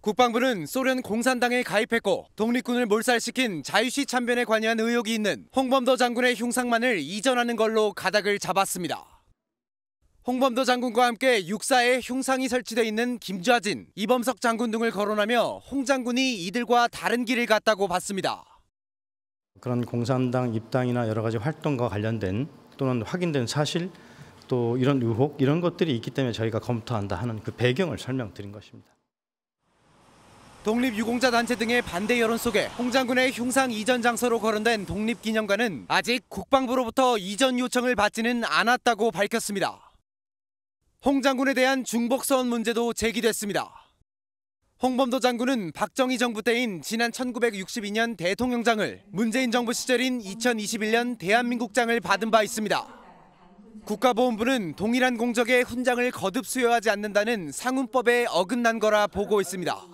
국방부는 소련 공산당에 가입했고 독립군을 몰살시킨 자유시 참변에 관여한 의혹이 있는 홍범도 장군의 흉상만을 이전하는 걸로 가닥을 잡았습니다. 홍범도 장군과 함께 육사에 흉상이 설치돼 있는 김좌진, 이범석 장군 등을 거론하며 홍 장군이 이들과 다른 길을 갔다고 봤습니다. 그런 공산당 입당이나 여러 가지 활동과 관련된 또는 확인된 사실 또 이런 의혹 이런 것들이 있기 때문에 저희가 검토한다 하는 그 배경을 설명드린 것입니다. 독립유공자 단체 등의 반대 여론 속에 홍 장군의 흉상 이전 장소로 거론된 독립기념관은 아직 국방부로부터 이전 요청을 받지는 않았다고 밝혔습니다. 홍 장군에 대한 중복서원 문제도 제기됐습니다. 홍범도 장군은 박정희 정부 때인 지난 1962년 대통령장을, 문재인 정부 시절인 2021년 대한민국장을 받은 바 있습니다. 국가보훈부는 동일한 공적의 훈장을 거듭 수여하지 않는다는 상훈법에 어긋난 거라 보고 있습니다.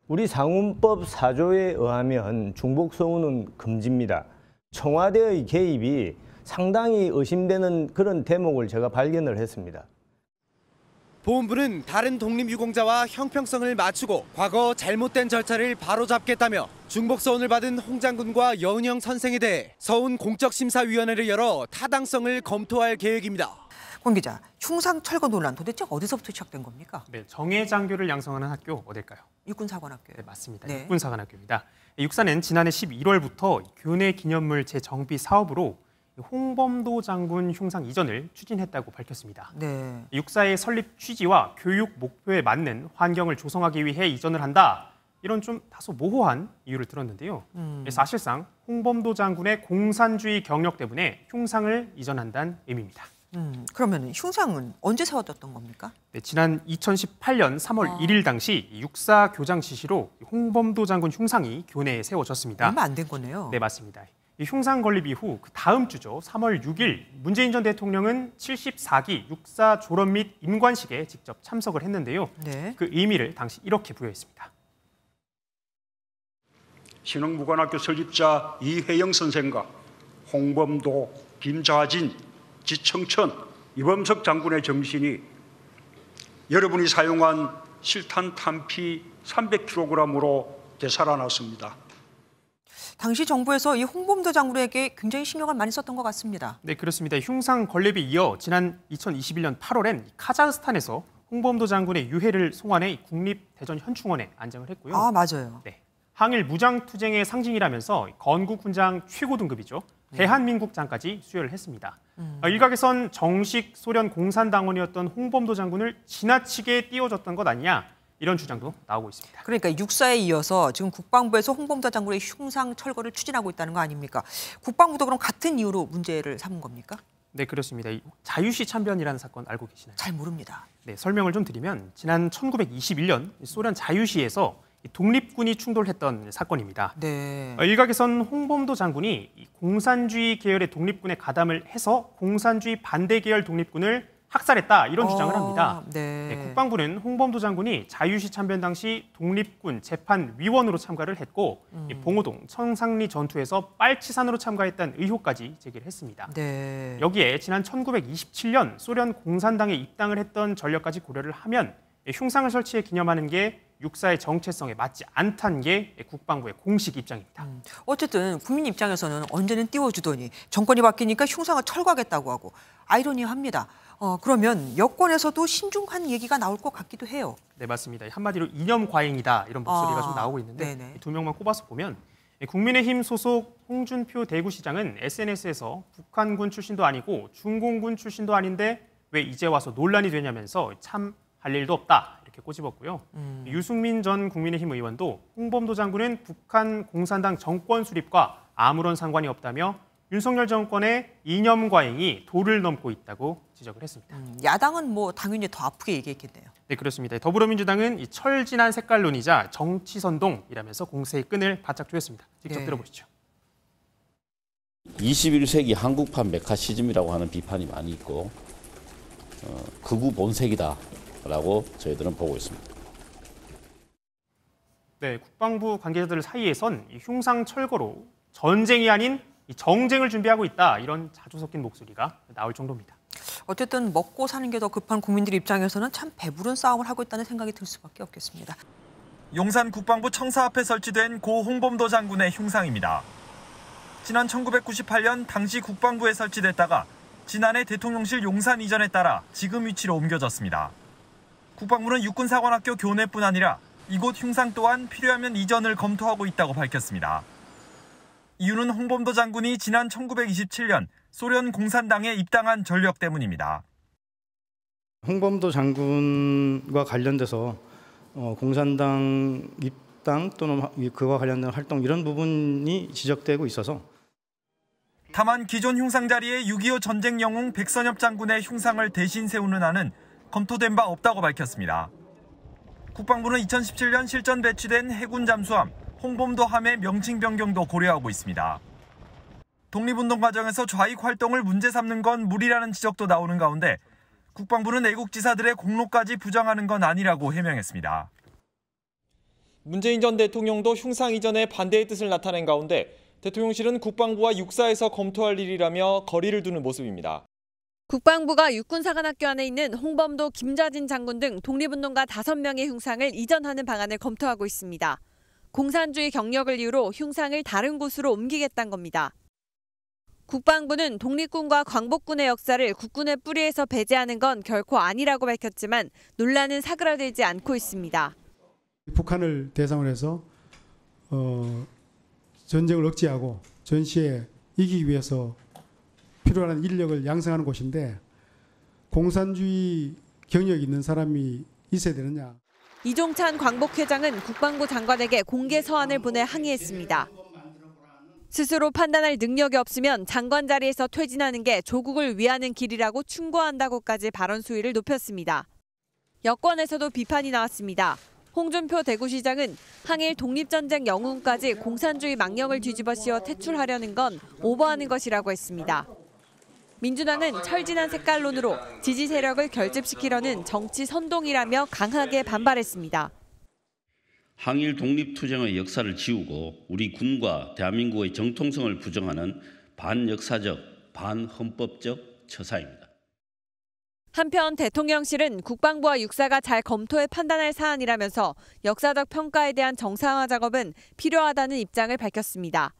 우리 상훈법 4조에 의하면 중복서훈은 금지입니다. 청와대의 개입이 상당히 의심되는 그런 대목을 제가 발견을 했습니다. 보훈부는 다른 독립유공자와 형평성을 맞추고 과거 잘못된 절차를 바로잡겠다며 중복서훈을 받은 홍 장군과 여은영 선생에 대해 서훈 공적심사위원회를 열어 타당성을 검토할 계획입니다. 권 기자, 흉상 철거 논란 도대체 어디서부터 시작된 겁니까? 네, 정예장교를 양성하는 학교 어딜까요? 육군사관학교. 네, 맞습니다. 네. 육군사관학교입니다. 육사는 지난해 11월부터 교내 기념물 재정비 사업으로 홍범도 장군 흉상 이전을 추진했다고 밝혔습니다. 네. 육사의 설립 취지와 교육 목표에 맞는 환경을 조성하기 위해 이전을 한다. 이런 좀 다소 모호한 이유를 들었는데요. 사실상 홍범도 장군의 공산주의 경력 때문에 흉상을 이전한다는 의미입니다. 그러면 흉상은 언제 세워졌던 겁니까? 네, 지난 2018년 3월 1일 당시 육사 교장 지시로 홍범도 장군 흉상이 교내에 세워졌습니다. 얼마 안 된 거네요. 네, 맞습니다. 이 흉상 건립 이후 그 다음 주죠. 3월 6일 문재인 전 대통령은 74기 육사 졸업 및 임관식에 직접 참석을 했는데요. 네. 그 의미를 당시 이렇게 부여했습니다. 신흥무관학교 설립자 이회영 선생과 홍범도, 김좌진, 지청천, 이범석 장군의 정신이 여러분이 사용한 실탄 탄피 300kg으로 되살아났습니다. 당시 정부에서 이 홍범도 장군에게 굉장히 신경을 많이 썼던 것 같습니다. 네, 그렇습니다. 흉상 건립에 이어 지난 2021년 8월엔 카자흐스탄에서 홍범도 장군의 유해를 송환해 국립대전현충원에 안장을 했고요. 아, 맞아요. 네, 항일 무장투쟁의 상징이라면서 건국훈장 최고 등급이죠. 대한민국장까지 수여를 했습니다. 일각에선 정식 소련 공산당원이었던 홍범도 장군을 지나치게 띄워줬던 것 아니냐, 이런 주장도 나오고 있습니다. 그러니까 육사에 이어서 지금 국방부에서 홍범도 장군의 흉상 철거를 추진하고 있다는 거 아닙니까? 국방부도 그럼 같은 이유로 문제를 삼은 겁니까? 네, 그렇습니다. 자유시 참변이라는 사건 알고 계시나요? 잘 모릅니다. 네, 설명을 좀 드리면 지난 1921년 소련 자유시에서 독립군이 충돌했던 사건입니다. 네. 일각에선 홍범도 장군이 공산주의 계열의 독립군에 가담을 해서 공산주의 반대 계열 독립군을 학살했다, 이런 주장을 합니다. 네. 네, 국방부는 홍범도 장군이 자유시 참변 당시 독립군 재판위원으로 참가를 했고 봉오동, 청상리 전투에서 빨치산으로 참가했다는 의혹까지 제기를 했습니다. 네. 여기에 지난 1927년 소련 공산당에 입당을 했던 전력까지 고려를 하면 흉상을 설치해 기념하는 게 육사의 정체성에 맞지 않다는 게 국방부의 공식 입장입니다. 어쨌든 국민 입장에서는 언제는 띄워주더니 정권이 바뀌니까 흉상을 철거하겠다고 하고 아이러니합니다. 그러면 여권에서도 신중한 얘기가 나올 것 같기도 해요. 네, 맞습니다. 한마디로 이념 과잉이다, 이런 목소리가 좀 나오고 있는데, 네네. 두 명만 꼽아서 보면 국민의힘 소속 홍준표 대구시장은 SNS에서 북한군 출신도 아니고 중공군 출신도 아닌데 왜 이제 와서 논란이 되냐면서 참 할 일도 없다, 이렇게 꼬집었고요. 유승민 전 국민의힘 의원도 홍범도 장군은 북한 공산당 정권 수립과 아무런 상관이 없다며 윤석열 정권의 이념 과잉이 도를 넘고 있다고 지적을 했습니다. 야당은 뭐 당연히 더 아프게 얘기했겠네요. 네, 그렇습니다. 더불어민주당은 이 철진한 색깔론이자 정치선동이라면서 공세의 끈을 바짝 조였습니다. 직접 네. 들어보시죠. 21세기 한국판 메카시즘이라고 하는 비판이 많이 있고 극우 본색이다라고 저희들은 보고 있습니다. 네, 국방부 관계자들 사이에선 이 흉상 철거로 전쟁이 아닌 이 정쟁을 준비하고 있다, 이런 자주 섞인 목소리가 나올 정도입니다. 어쨌든 먹고 사는 게 더 급한 국민들 입장에서는 참 배부른 싸움을 하고 있다는 생각이 들 수밖에 없겠습니다. 용산 국방부 청사 앞에 설치된 고 홍범도 장군의 흉상입니다. 지난 1998년 당시 국방부에 설치됐다가 지난해 대통령실 용산 이전에 따라 지금 위치로 옮겨졌습니다. 국방부는 육군사관학교 교내뿐 아니라 이곳 흉상 또한 필요하면 이전을 검토하고 있다고 밝혔습니다. 이유는 홍범도 장군이 지난 1927년 소련 공산당에 입당한 전력 때문입니다. 홍범도 장군과 관련돼서 공산당 입당 또는 그와 관련된 활동 이런 부분이 지적되고 있어서 다만 기존 흉상 자리에 6.25 전쟁 영웅 백선엽 장군의 흉상을 대신 세우는 안은 검토된 바 없다고 밝혔습니다. 국방부는 2017년 실전 배치된 해군 잠수함 홍범도함의 명칭 변경도 고려하고 있습니다. 독립운동 과정에서 좌익 활동을 문제 삼는 건 무리라는 지적도 나오는 가운데 국방부는 애국지사들의 공로까지 부정하는 건 아니라고 해명했습니다. 문재인 전 대통령도 흉상 이전에 반대의 뜻을 나타낸 가운데 대통령실은 국방부와 육사에서 검토할 일이라며 거리를 두는 모습입니다. 국방부가 육군사관학교 안에 있는 홍범도, 김좌진 장군 등 독립운동가 5명의 흉상을 이전하는 방안을 검토하고 있습니다. 공산주의 경력을 이유로 흉상을 다른 곳으로 옮기겠다는 겁니다. 국방부는 독립군과 광복군의 역사를 국군의 뿌리에서 배제하는 건 결코 아니라고 밝혔지만 논란은 사그라들지 않고 있습니다. 북한을 대상으로 해서 전쟁을 억제하고 전시에 이기기 위해서 필요한 인력을 양성하는 곳인데 공산주의 경력이 있는 사람이 있어야 되느냐. 이종찬 광복회장은 국방부 장관에게 공개 서한을 보내 항의했습니다. 스스로 판단할 능력이 없으면 장관 자리에서 퇴진하는 게 조국을 위하는 길이라고 충고한다고까지 발언 수위를 높였습니다. 여권에서도 비판이 나왔습니다. 홍준표 대구시장은 항일 독립전쟁 영웅까지 공산주의 망령을 뒤집어 씌워 퇴출하려는 건 오버하는 것이라고 했습니다. 민주당은 철진한 색깔론으로 지지 세력을 결집시키려는 정치 선동이라며 강하게 반발했습니다. 항일 독립투쟁의 역사를 지우고 우리 군과 대한민국의 정통성을 부정하는 반역사적, 반헌법적 처사입니다. 한편 대통령실은 국방부와 육사가 잘 검토해 판단할 사안이라면서 역사적 평가에 대한 정상화 작업은 필요하다는 입장을 밝혔습니다.